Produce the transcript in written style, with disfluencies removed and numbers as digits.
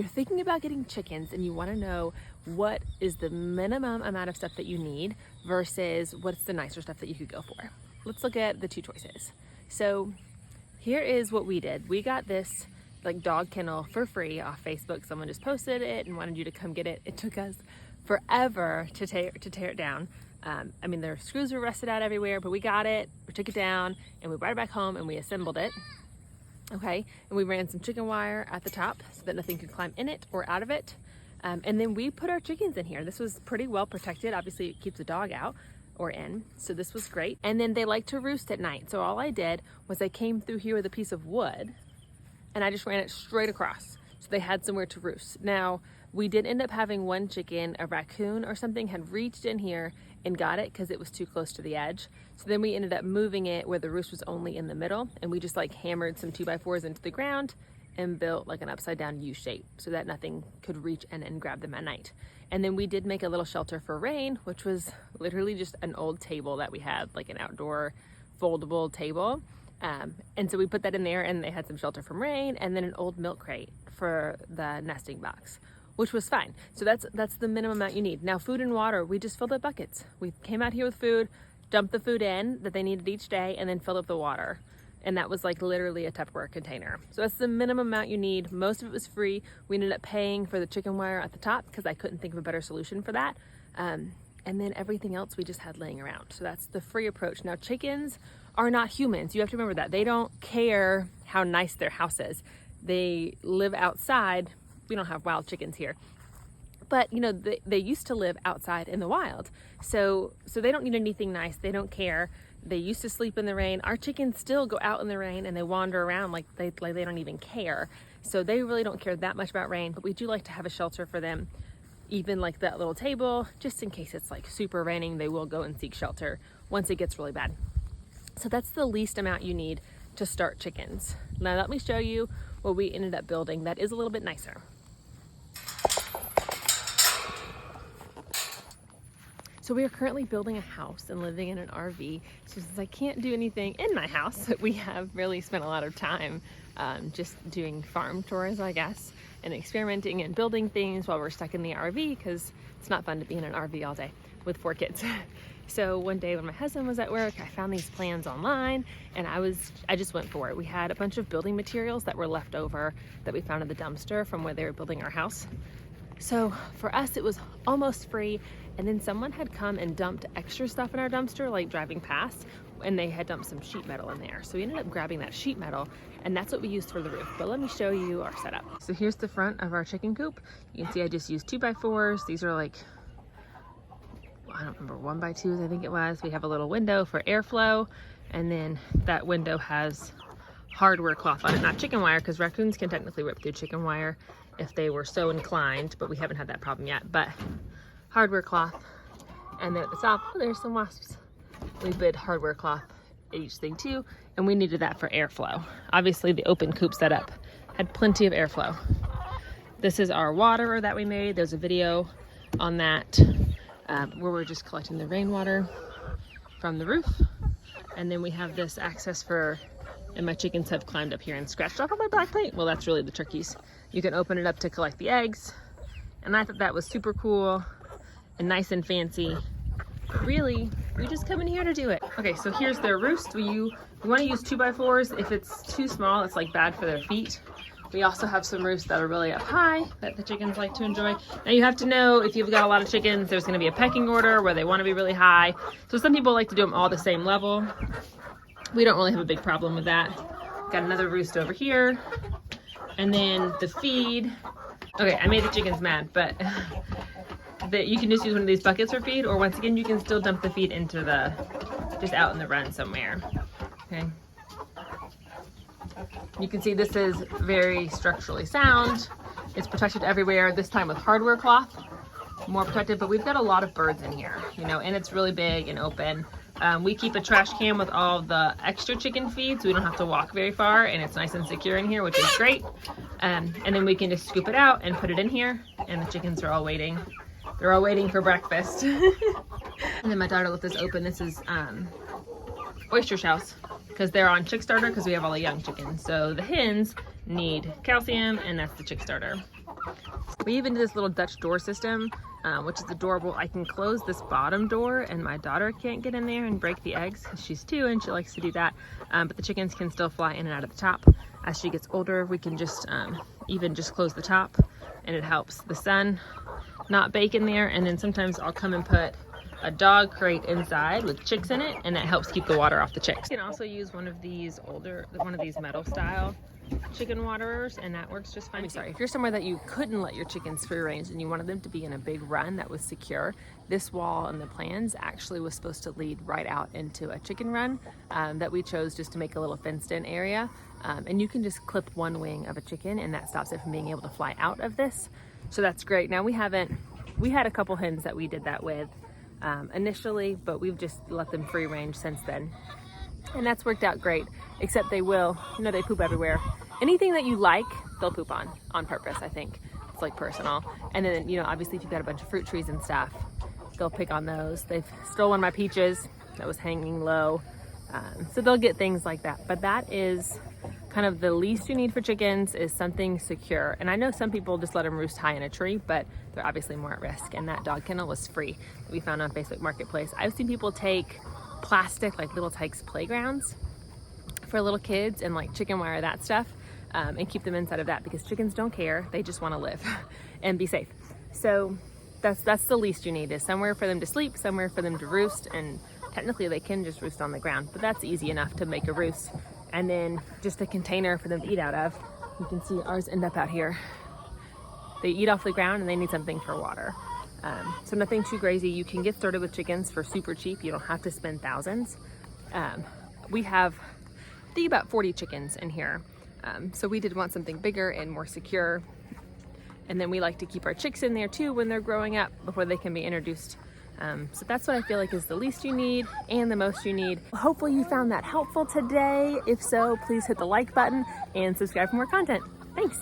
you're thinking about getting chickens and you want to know what is the minimum amount of stuff that you need versus what's the nicer stuff that you could go for, let's look at the two choices. So here is what we did. We got this like dog kennel for free off Facebook. Someone just posted it and wanted you to come get it. It took us forever to tear it down. I mean, their screws were rusted out everywhere, but we got it, we took it down, and we brought it back home and we assembled it. Okay, and we ran some chicken wire at the top so that nothing could climb in it or out of it. And then we put our chickens in here. This was pretty well protected. Obviously it keeps the dog out or in, so this was great. And then they like to roost at night. So all I did was I came through here with a piece of wood and I just ran it straight across. So they had somewhere to roost. Now, we did end up having one chicken, a raccoon or something, had reached in here and got it because it was too close to the edge. So then we ended up moving it where the roost was only in the middle, and we just like hammered some 2x4s into the ground and built like an upside down U shape so that nothing could reach in and grab them at night. And then we did make a little shelter for rain, which was literally just an old table that we had, like an outdoor foldable table. And so we put that in there and they had some shelter from rain, and then an old milk crate for the nesting box, which was fine. So that's the minimum amount you need. Now food and water, we just filled up buckets. We came out here with food, dumped the food in that they needed each day, and then filled up the water. And that was like literally a Tupperware container. So that's the minimum amount you need. Most of it was free. We ended up paying for the chicken wire at the top because I couldn't think of a better solution for that. And then everything else we just had laying around. So that's the free approach. Now chickens are not humans. You have to remember that. They don't care how nice their house is. They live outside. We don't have wild chickens here, but you know, they used to live outside in the wild. So they don't need anything nice. They don't care. They used to sleep in the rain. Our chickens still go out in the rain and they wander around like they don't even care. So they really don't care that much about rain, but we do like to have a shelter for them, even like that little table, just in case it's like super raining, they will go and seek shelter once it gets really bad. So that's the least amount you need to start chickens. Now let me show you what we ended up building that is a little bit nicer. So we are currently building a house and living in an RV. So since I can't do anything in my house, we have really spent a lot of time just doing farm tours, I guess, and experimenting and building things while we're stuck in the RV, because it's not fun to be in an RV all day with 4 kids. So one day when my husband was at work, I found these plans online and I just went for it. We had a bunch of building materials that were left over that we found in the dumpster from where they were building our house. So for us, it was almost free. And then someone had come and dumped extra stuff in our dumpster, like driving past, and they had dumped some sheet metal in there. So we ended up grabbing that sheet metal, and that's what we used for the roof. But let me show you our setup. So here's the front of our chicken coop. You can see I just used 2x4s. These are like, I don't remember, 1x2s, I think it was. We have a little window for airflow, and then that window has hardware cloth on it, not chicken wire, because raccoons can technically rip through chicken wire if they were so inclined, but we haven't had that problem yet. But hardware cloth, and then at the top, oh, there's some wasps. We bid hardware cloth at each thing too, and we needed that for airflow. Obviously the open coop setup had plenty of airflow. This is our water that we made. There's a video on that where we're just collecting the rainwater from the roof. And then we have this access for, and my chickens have climbed up here and scratched off on my back plate. Well, that's really the turkeys. You can open it up to collect the eggs. And I thought that was super cool and nice and fancy. Really, we just come in here to do it. Okay, so here's their roost. You want to use 2x4s. If it's too small, it's like bad for their feet. We also have some roosts that are really up high that the chickens like to enjoy. Now you have to know, if you've got a lot of chickens, there's going to be a pecking order where they want to be really high. So some people like to do them all the same level. We don't really have a big problem with that. Got another roost over here. And then the feed. Okay, I made the chickens mad, but you can just use one of these buckets for feed, or once again, you can still dump the feed into just out in the run somewhere. Okay. You can see this is very structurally sound. It's protected everywhere, this time with hardware cloth, more protected, but we've got a lot of birds in here, you know, and it's really big and open. We keep a trash can with all the extra chicken feed, so we don't have to walk very far, and it's nice and secure in here, which is great. And then we can just scoop it out and put it in here, and the chickens are all waiting. They're all waiting for breakfast. And then my daughter let this open. This is oyster shells, because they're on chick starter, because we have all the young chickens. So the hens need calcium, and that's the chick starter. We even did this little Dutch door system, which is adorable. I can close this bottom door and my daughter can't get in there and break the eggs because she's 2 and she likes to do that. But the chickens can still fly in and out of the top. As she gets older, we can just even just close the top, and it helps the sun not bake in there. And then sometimes I'll come and put a dog crate inside with chicks in it, and that helps keep the water off the chicks. You can also use one of these metal style chicken waterers, and that works just fine. If you're somewhere that you couldn't let your chickens free range and you wanted them to be in a big run that was secure, this wall in the plans actually was supposed to lead right out into a chicken run that we chose just to make a little fenced in area. And you can just clip one wing of a chicken and that stops it from being able to fly out of this. So that's great. Now we had a couple hens that we did that with initially, but we've just let them free range since then. And that's worked out great, except they poop everywhere. Anything that you like, they'll poop on purpose, I think. It's like personal. And then, obviously if you've got a bunch of fruit trees and stuff, they'll pick on those. They've stolen my peaches that was hanging low. So they'll get things like that. But that is kind of the least you need for chickens, is something secure. And I know some people just let them roost high in a tree, but they're obviously more at risk. And that dog kennel was free that we found on Facebook Marketplace. I've seen people take plastic, like Little Tikes playgrounds for little kids and like chicken wire, that stuff, and keep them inside of that, because chickens don't care. They just want to live and be safe. So that's the least you need, is somewhere for them to sleep, somewhere for them to roost, and technically they can just roost on the ground, but that's easy enough to make a roost. And then just a container for them to eat out of. You can see ours end up out here. They eat off the ground and they need something for water. So nothing too crazy. You can get started with chickens for super cheap. You don't have to spend thousands. We have, I think, about 40 chickens in here. So we did want something bigger and more secure. And then we like to keep our chicks in there too when they're growing up before they can be introduced. So that's what I feel like is the least you need and the most you need. Hopefully you found that helpful today. If so, please hit the like button and subscribe for more content. Thanks.